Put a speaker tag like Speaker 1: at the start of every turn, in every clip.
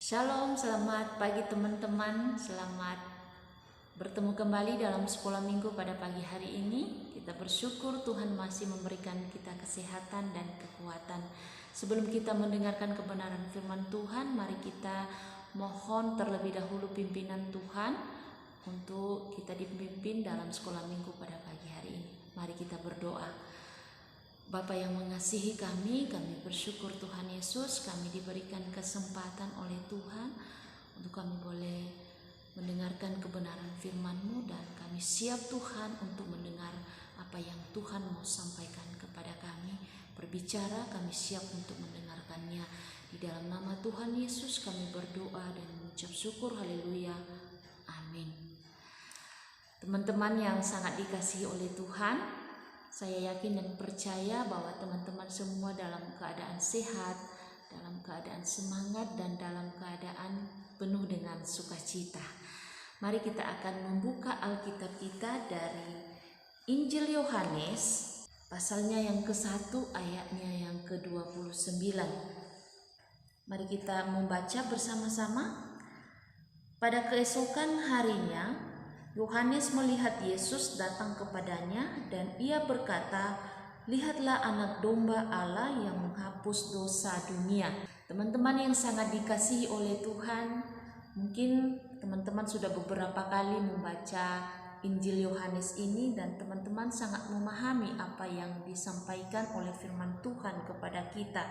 Speaker 1: Shalom, selamat pagi teman-teman. Selamat bertemu kembali dalam sekolah minggu pada pagi hari ini. Kita bersyukur Tuhan masih memberikan kita kesehatan dan kekuatan. Sebelum kita mendengarkan kebenaran firman Tuhan, mari kita mohon terlebih dahulu pimpinan Tuhan untuk kita dipimpin dalam sekolah minggu pada pagi hari ini. Mari kita berdoa. Bapa yang mengasihi kami bersyukur Tuhan Yesus, kami diberikan kesempatan oleh Tuhan untuk kami boleh mendengarkan kebenaran firman-Mu, dan kami siap Tuhan untuk mendengar apa yang Tuhan mau sampaikan kepada kami. Berbicara, kami siap untuk mendengarkannya. Di dalam nama Tuhan Yesus kami berdoa dan mengucap syukur, haleluya, amin. Teman-teman yang sangat dikasihi oleh Tuhan, saya yakin dan percaya bahwa teman-teman semua dalam keadaan sehat, dalam keadaan semangat, dan dalam keadaan penuh dengan sukacita. Mari kita akan membuka Alkitab kita dari Injil Yohanes, pasalnya yang ke-1, ayatnya yang ke-29. Mari kita membaca bersama-sama. Pada keesokan harinya, Yohanes melihat Yesus datang kepadanya dan ia berkata, "Lihatlah anak domba Allah yang menghapus dosa dunia." Teman-teman yang sangat dikasihi oleh Tuhan, mungkin teman-teman sudah beberapa kali membaca Injil Yohanes ini dan teman-teman sangat memahami apa yang disampaikan oleh firman Tuhan kepada kita.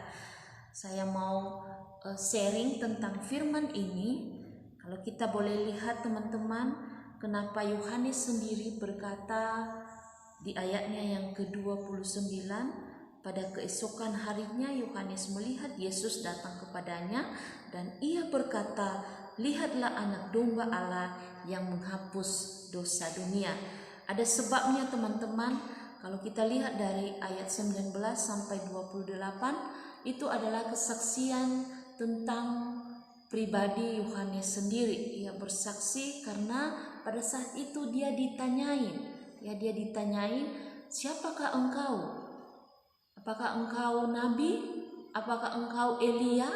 Speaker 1: Saya mau sharing tentang firman ini. Kalau kita boleh lihat teman-teman, kenapa Yohanes sendiri berkata di ayatnya yang ke-29, pada keesokan harinya Yohanes melihat Yesus datang kepadanya dan ia berkata, "Lihatlah anak domba Allah yang menghapus dosa dunia." Ada sebabnya teman-teman. Kalau kita lihat dari ayat 19 sampai 28, itu adalah kesaksian tentang pribadi Yohanes sendiri. Ia bersaksi karena pada saat itu dia ditanyain, "Siapakah engkau? Apakah engkau nabi? Apakah engkau Elia?"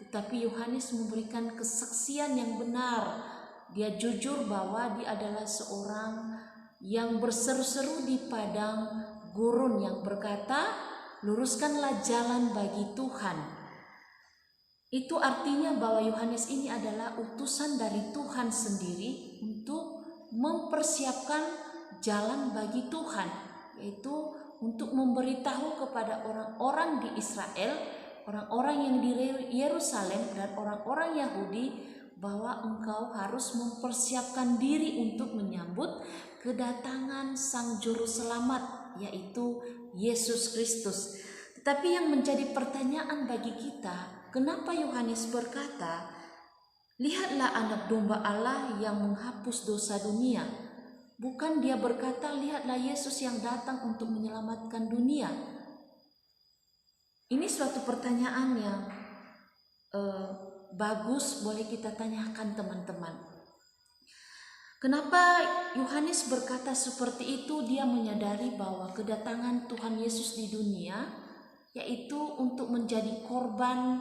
Speaker 1: Tetapi Yohanes memberikan kesaksian yang benar. Dia jujur bahwa dia adalah seorang yang berseru-seru di padang gurun yang berkata, "Luruskanlah jalan bagi Tuhan." Itu artinya bahwa Yohanes ini adalah utusan dari Tuhan sendiri untuk mempersiapkan jalan bagi Tuhan, yaitu untuk memberitahu kepada orang-orang di Israel, orang-orang yang di Yerusalem dan orang-orang Yahudi bahwa engkau harus mempersiapkan diri untuk menyambut kedatangan Sang Juru Selamat, yaitu Yesus Kristus. Tetapi yang menjadi pertanyaan bagi kita, kenapa Yohanes berkata, "Lihatlah anak domba Allah yang menghapus dosa dunia"? Bukan dia berkata, "Lihatlah Yesus yang datang untuk menyelamatkan dunia." Ini suatu pertanyaan yang bagus, boleh kita tanyakan teman-teman. Kenapa Yohanes berkata seperti itu? Dia menyadari bahwa kedatangan Tuhan Yesus di dunia yaitu untuk menjadi korban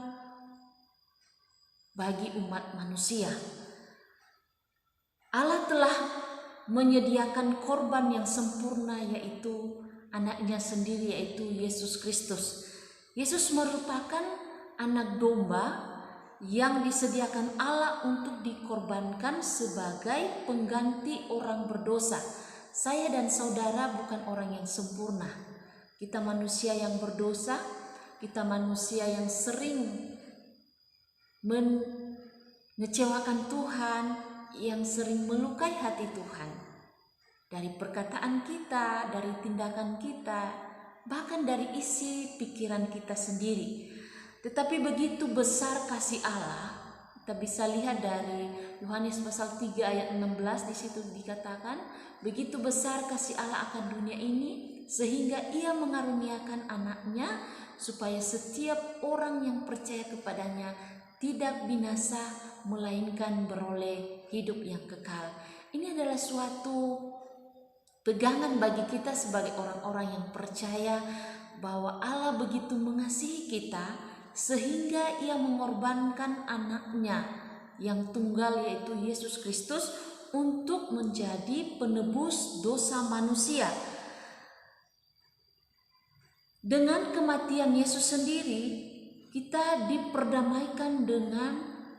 Speaker 1: bagi umat manusia. Allah telah menyediakan korban yang sempurna, yaitu anaknya sendiri, yaitu Yesus Kristus. Yesus merupakan anak domba yang disediakan Allah untuk dikorbankan sebagai pengganti orang berdosa. Saya dan saudara bukan orang yang sempurna. Kita manusia yang berdosa, kita manusia yang sering mengecewakan Tuhan, yang sering melukai hati Tuhan. Dari perkataan kita, dari tindakan kita, bahkan dari isi pikiran kita sendiri. Tetapi begitu besar kasih Allah, kita bisa lihat dari Yohanes pasal 3 ayat 16, di situ dikatakan, "Begitu besar kasih Allah akan dunia ini, sehingga ia mengaruniakan anaknya, supaya setiap orang yang percaya kepadanya tidak binasa, melainkan beroleh hidup yang kekal." Ini adalah suatu pegangan bagi kita sebagai orang-orang yang percaya bahwa Allah begitu mengasihi kita, sehingga ia mengorbankan anaknya yang tunggal, yaitu Yesus Kristus, untuk menjadi penebus dosa manusia. Dengan kematian Yesus sendiri, kita diperdamaikan dengan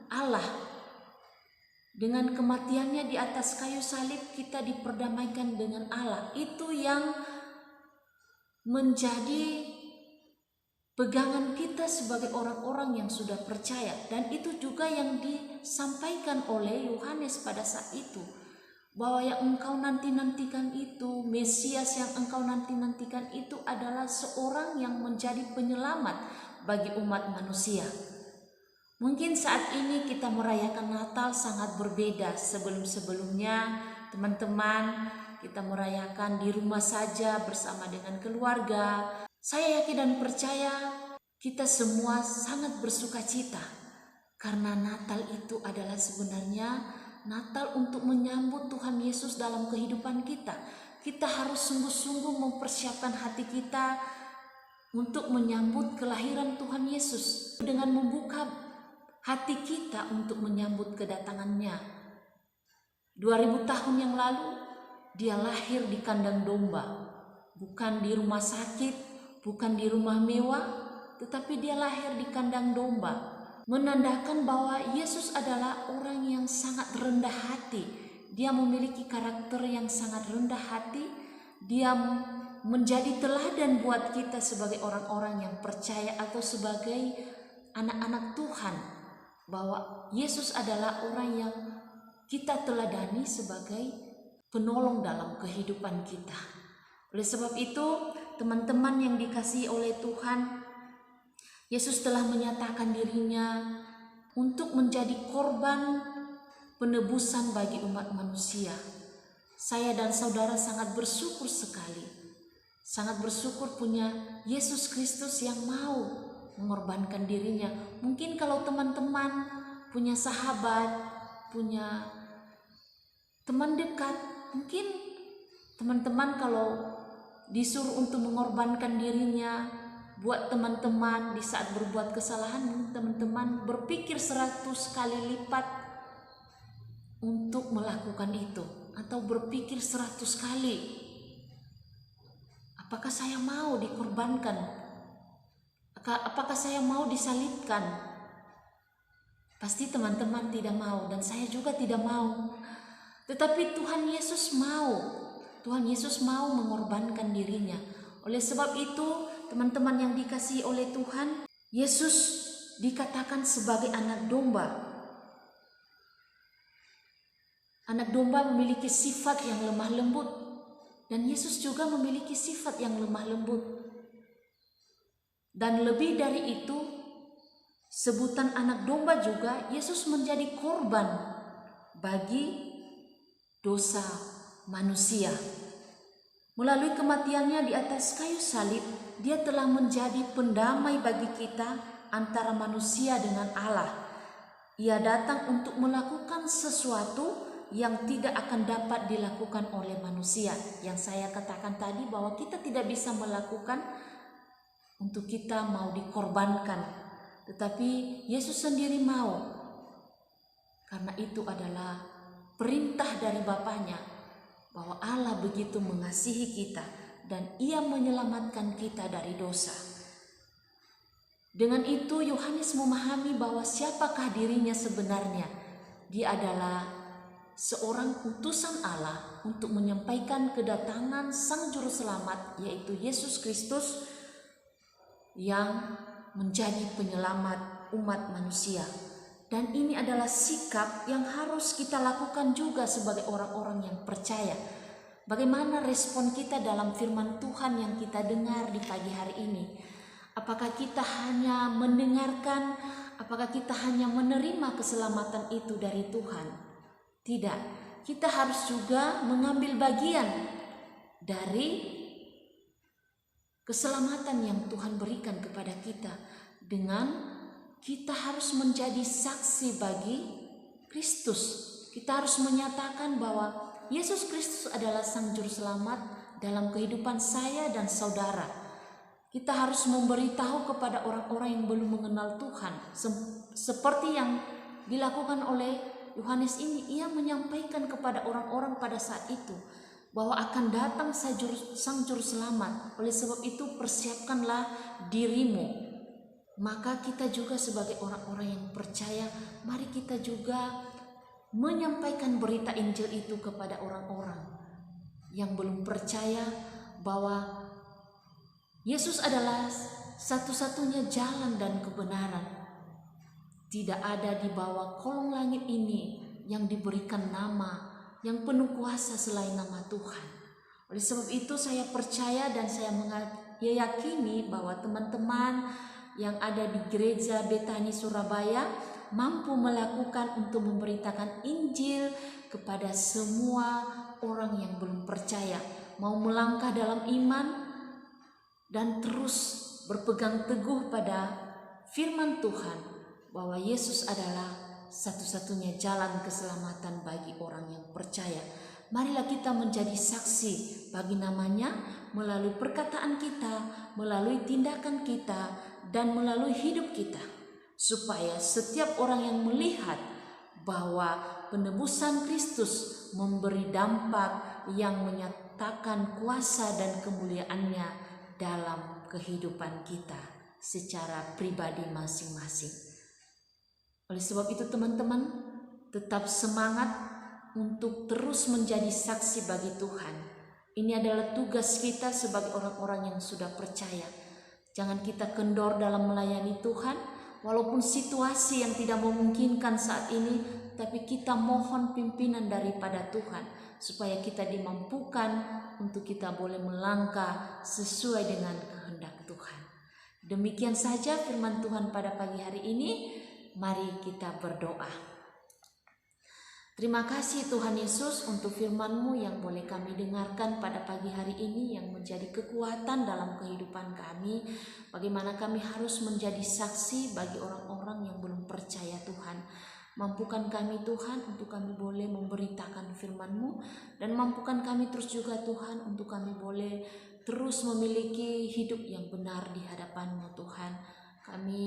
Speaker 1: Allah. Dengan kematiannya di atas kayu salib, kita diperdamaikan dengan Allah. Itu yang menjadi pegangan kita sebagai orang-orang yang sudah percaya. Dan itu juga yang disampaikan oleh Yohanes pada saat itu, bahwa yang engkau nanti-nantikan itu, Mesias yang engkau nanti-nantikan itu adalah seorang yang menjadi penyelamat bagi umat manusia. Mungkin saat ini kita merayakan Natal sangat berbeda. Sebelum-sebelumnya teman-teman, kita merayakan di rumah saja bersama dengan keluarga. Saya yakin dan percaya kita semua sangat bersuka cita, karena Natal itu adalah sebenarnya Natal untuk menyambut Tuhan Yesus dalam kehidupan kita. Kita harus sungguh-sungguh mempersiapkan hati kita untuk menyambut kelahiran Tuhan Yesus, dengan membuka hati kita untuk menyambut kedatangannya. 2000 tahun yang lalu dia lahir di kandang domba, bukan di rumah sakit, bukan di rumah mewah, tetapi dia lahir di kandang domba, menandakan bahwa Yesus adalah orang yang sangat rendah hati. Dia memiliki karakter yang sangat rendah hati. Dia menjadi teladan buat kita sebagai orang-orang yang percaya atau sebagai anak-anak Tuhan, bahwa Yesus adalah orang yang kita teladani sebagai penolong dalam kehidupan kita. Oleh sebab itu, teman-teman yang dikasihi oleh Tuhan, Yesus telah menyatakan dirinya untuk menjadi korban penebusan bagi umat manusia. Saya dan saudara sangat bersyukur sekali, sangat bersyukur punya Yesus Kristus yang mau mengorbankan dirinya. Mungkin kalau teman-teman punya sahabat, punya teman dekat, mungkin teman-teman kalau disuruh untuk mengorbankan dirinya buat teman-teman di saat berbuat kesalahan, teman-teman berpikir 100 kali lipat untuk melakukan itu, atau berpikir 100 kali, apakah saya mau dikorbankan? Apakah saya mau disalibkan? Pasti teman-teman tidak mau, dan saya juga tidak mau. Tetapi Tuhan Yesus mau. Tuhan Yesus mau mengorbankan dirinya. Oleh sebab itu, teman-teman yang dikasihi oleh Tuhan, Yesus dikatakan sebagai anak domba. Anak domba memiliki sifat yang lemah lembut, dan Yesus juga memiliki sifat yang lemah lembut. Dan lebih dari itu, sebutan anak domba juga, Yesus menjadi korban bagi dosa manusia. Melalui kematiannya di atas kayu salib, dia telah menjadi pendamai bagi kita antara manusia dengan Allah. Ia datang untuk melakukan sesuatu yang tidak akan dapat dilakukan oleh manusia. Yang saya katakan tadi, bahwa kita tidak bisa melakukan untuk kita mau dikorbankan, tetapi Yesus sendiri mau, karena itu adalah perintah dari Bapanya, bahwa Allah begitu mengasihi kita dan Ia menyelamatkan kita dari dosa. Dengan itu Yohanes memahami bahwa siapakah dirinya sebenarnya. Dia adalah seorang utusan Allah untuk menyampaikan kedatangan Sang Juru Selamat, yaitu Yesus Kristus, yang menjadi penyelamat umat manusia. Dan ini adalah sikap yang harus kita lakukan juga sebagai orang-orang yang percaya. Bagaimana respon kita dalam firman Tuhan yang kita dengar di pagi hari ini? Apakah kita hanya mendengarkan? Apakah kita hanya menerima keselamatan itu dari Tuhan? Tidak, kita harus juga mengambil bagian dari keselamatan yang Tuhan berikan kepada kita, dengan kita harus menjadi saksi bagi Kristus. Kita harus menyatakan bahwa Yesus Kristus adalah Sang Juru Selamat dalam kehidupan saya dan saudara. Kita harus memberitahu kepada orang-orang yang belum mengenal Tuhan. Seperti yang dilakukan oleh Yohanes ini, ia menyampaikan kepada orang-orang pada saat itu bahwa akan datang Sang Juru Selamat. Oleh sebab itu persiapkanlah dirimu. Maka kita juga sebagai orang-orang yang percaya, mari kita juga menyampaikan berita Injil itu kepada orang-orang yang belum percaya bahwa Yesus adalah satu-satunya jalan dan kebenaran. Tidak ada di bawah kolong langit ini yang diberikan nama yang penuh kuasa selain nama Tuhan. Oleh sebab itu saya percaya dan saya meyakini bahwa teman-teman yang ada di gereja Betani Surabaya mampu melakukan untuk memberitakan Injil kepada semua orang yang belum percaya, mau melangkah dalam iman dan terus berpegang teguh pada firman Tuhan bahwa Yesus adalah satu-satunya jalan keselamatan bagi orang yang percaya. Marilah kita menjadi saksi bagi namanya melalui perkataan kita, melalui tindakan kita, dan melalui hidup kita, supaya setiap orang yang melihat bahwa penebusan Kristus memberi dampak yang menyatakan kuasa dan kemuliaannya dalam kehidupan kita secara pribadi masing-masing. Oleh sebab itu teman-teman, tetap semangat untuk terus menjadi saksi bagi Tuhan. Ini adalah tugas kita sebagai orang-orang yang sudah percaya. Jangan kita kendor dalam melayani Tuhan, walaupun situasi yang tidak memungkinkan saat ini, tapi kita mohon pimpinan daripada Tuhan, supaya kita dimampukan untuk kita boleh melangkah sesuai dengan kehendak Tuhan. Demikian saja firman Tuhan pada pagi hari ini. Mari kita berdoa. Terima kasih Tuhan Yesus untuk firman-Mu yang boleh kami dengarkan pada pagi hari ini, yang menjadi kekuatan dalam kehidupan kami. Bagaimana kami harus menjadi saksi bagi orang-orang yang belum percaya Tuhan. Mampukan kami Tuhan untuk kami boleh memberitakan firman-Mu, dan mampukan kami terus juga Tuhan untuk kami boleh terus memiliki hidup yang benar di hadapan-Mu Tuhan. Kami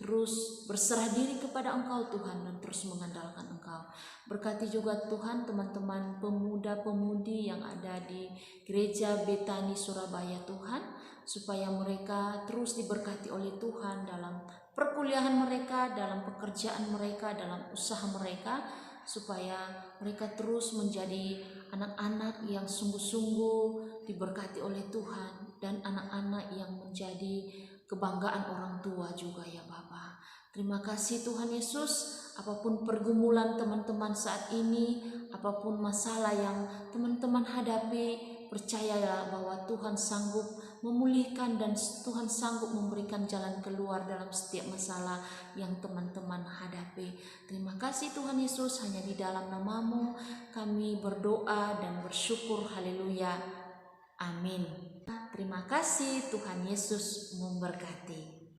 Speaker 1: terus berserah diri kepada Engkau Tuhan dan terus mengandalkan Engkau. Berkati juga Tuhan teman-teman pemuda-pemudi yang ada di gereja Betani Surabaya Tuhan, supaya mereka terus diberkati oleh Tuhan dalam perkuliahan mereka, dalam pekerjaan mereka, dalam usaha mereka, supaya mereka terus menjadi anak-anak yang sungguh-sungguh diberkati oleh Tuhan, dan anak-anak yang menjadi kebanggaan orang tua juga ya Bapa. Terima kasih Tuhan Yesus. Apapun pergumulan teman-teman saat ini, apapun masalah yang teman-teman hadapi, percayalah bahwa Tuhan sanggup memulihkan dan Tuhan sanggup memberikan jalan keluar dalam setiap masalah yang teman-teman hadapi. Terima kasih Tuhan Yesus, hanya di dalam nama-Mu kami berdoa dan bersyukur. Haleluya. Amin. Terima kasih, Tuhan Yesus memberkati.